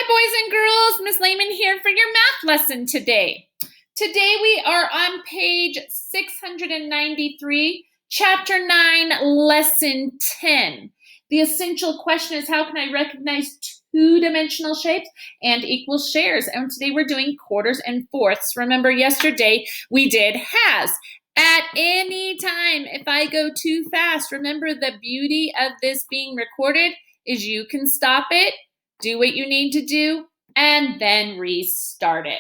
boys and girls. Miss Lehman here for your math lesson today. Today we are on page 693, chapter 9, lesson 10. The essential question is, how can I recognize two-dimensional shapes and equal shares? And today we're doing quarters and fourths. Remember yesterday we did halves. At any time, if I go too fast, remember the beauty of this being recorded is you can stop it, do what you need to do, and then restart it.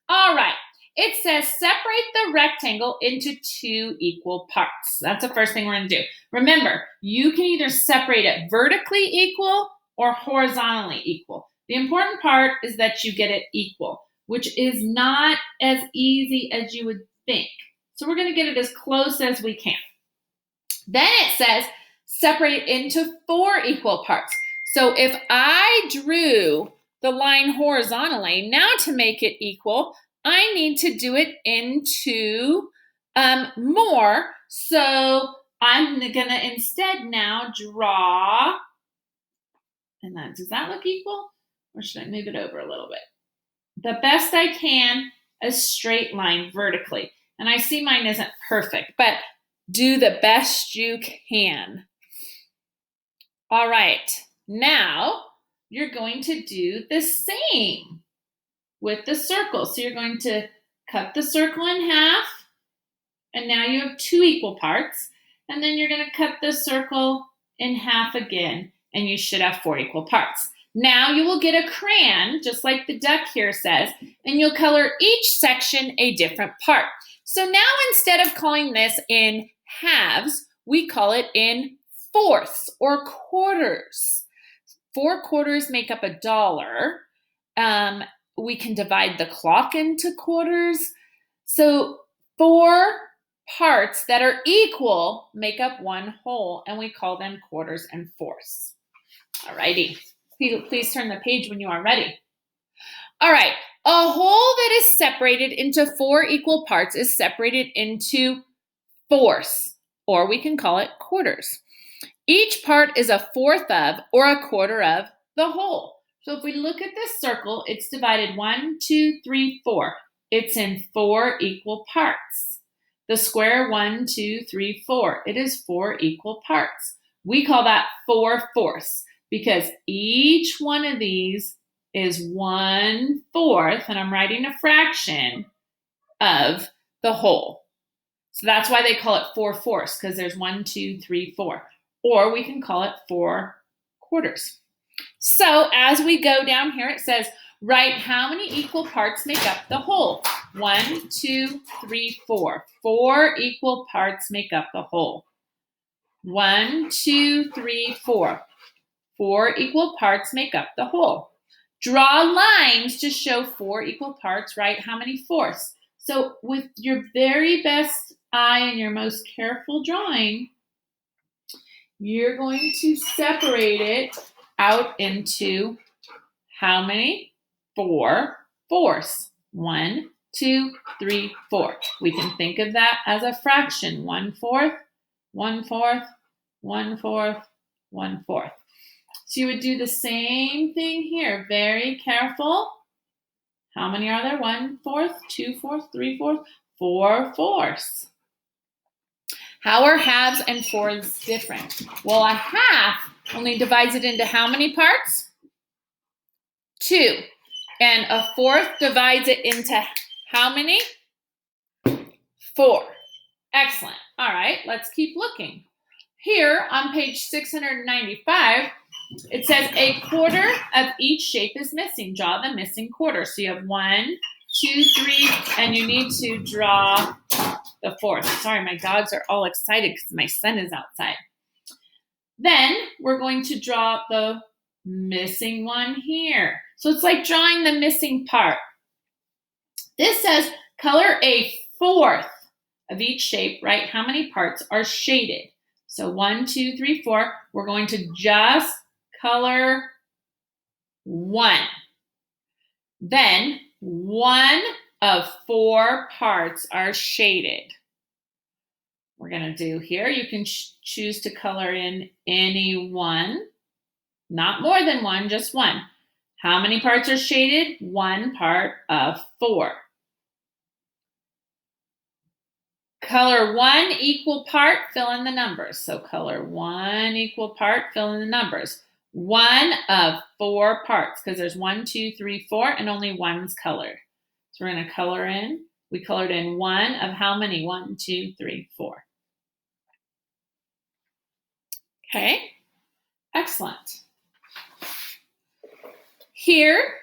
All right, it says separate the rectangle into two equal parts. That's the first thing we're gonna do. Remember, you can either separate it vertically equal or horizontally equal. The important part is that you get it equal, which is not as easy as you would think. So we're gonna get it as close as we can. Then it says separate into four equal parts. So if I drew the line horizontally, now to make it equal, I need to do it into more. So I'm gonna instead now draw, and does that look equal? Or should I move it over a little bit? The best I can, a straight line vertically. And I see mine isn't perfect, but do the best you can. All right, now you're going to do the same with the circle. So you're going to cut the circle in half, and now you have two equal parts. And then you're going to cut the circle in half again, and you should have four equal parts. Now you will get a crayon, just like the duck here says, and you'll color each section a different part. So now instead of calling this in halves, we call it in fourths or quarters. 4 quarters make up $1. We can divide the clock into quarters. So 4 parts that are equal make up one whole, and we call them quarters and fourths. All righty. Please turn the page when you are ready. All right. A whole that is separated into 4 equal parts is separated into fourths, or we can call it quarters. Each part is a fourth of or a quarter of the whole. So if we look at this circle, it's divided 1, 2, 3, 4. It's in 4 equal parts. The square 1, 2, 3, 4. It is 4 equal parts. We call that 4 fourths because each one of these is 1/4, and I'm writing a fraction of the whole. So that's why they call it 4 fourths, because there's 1, 2, 3, 4. Or we can call it 4 quarters. So as we go down here, it says, write how many equal parts make up the whole. 1, 2, 3, 4. 4 equal parts make up the whole. 1, 2, 3, 4. 4 equal parts make up the whole. Draw lines to show 4 equal parts. Write how many fourths. So with your very best eye and your most careful drawing, you're going to separate it out into how many? 4 fourths. 1, 2, 3, 4. We can think of that as a fraction. 1/4, 1/4, 1/4, 1/4. So you would do the same thing here. Very careful. How many are there? 1/4, 2/4, 3/4, 4 fourths. How are halves and fourths different? Well, a half only divides it into how many parts? 2. And a fourth divides it into how many? 4. Excellent. All right, let's keep looking. Here on page 695, it says a quarter of each shape is missing. Draw the missing quarter. So you have 1, 2, 3, and you need to draw the fourth. Sorry, my dogs are all excited because my son is outside. Then we're going to draw the missing one here. So it's like drawing the missing part. This says color a fourth of each shape. Write how many parts are shaded. So 1, 2, 3, 4. We're going to just color 1. Then 1 of 4 parts are shaded. We're going to do here, you can choose to color in any one, not more than one, just one. How many parts are shaded? 1 part of 4. Color 1 equal part, fill in the numbers. So color 1 equal part, fill in the numbers. 1 of 4 parts, because there's 1, 2, 3, 4, and only one's colored. So we're going to color in. We colored in 1 of how many? 1, 2, 3, 4. Okay, excellent. Here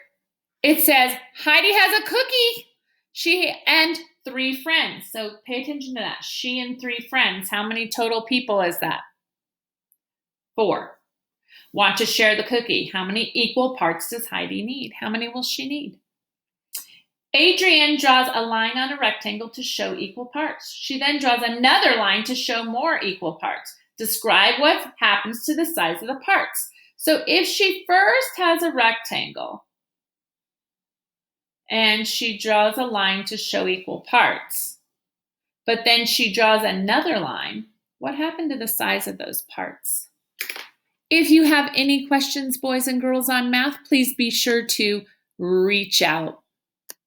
it says Heidi has a cookie. She and 3 friends. So pay attention to that. She and 3 friends. How many total people is that? 4. Want to share the cookie. How many equal parts does Heidi need? How many will she need? Adrienne draws a line on a rectangle to show equal parts. She then draws another line to show more equal parts. Describe what happens to the size of the parts. So if she first has a rectangle and she draws a line to show equal parts, but then she draws another line, what happened to the size of those parts? If you have any questions, boys and girls, on math, please be sure to reach out.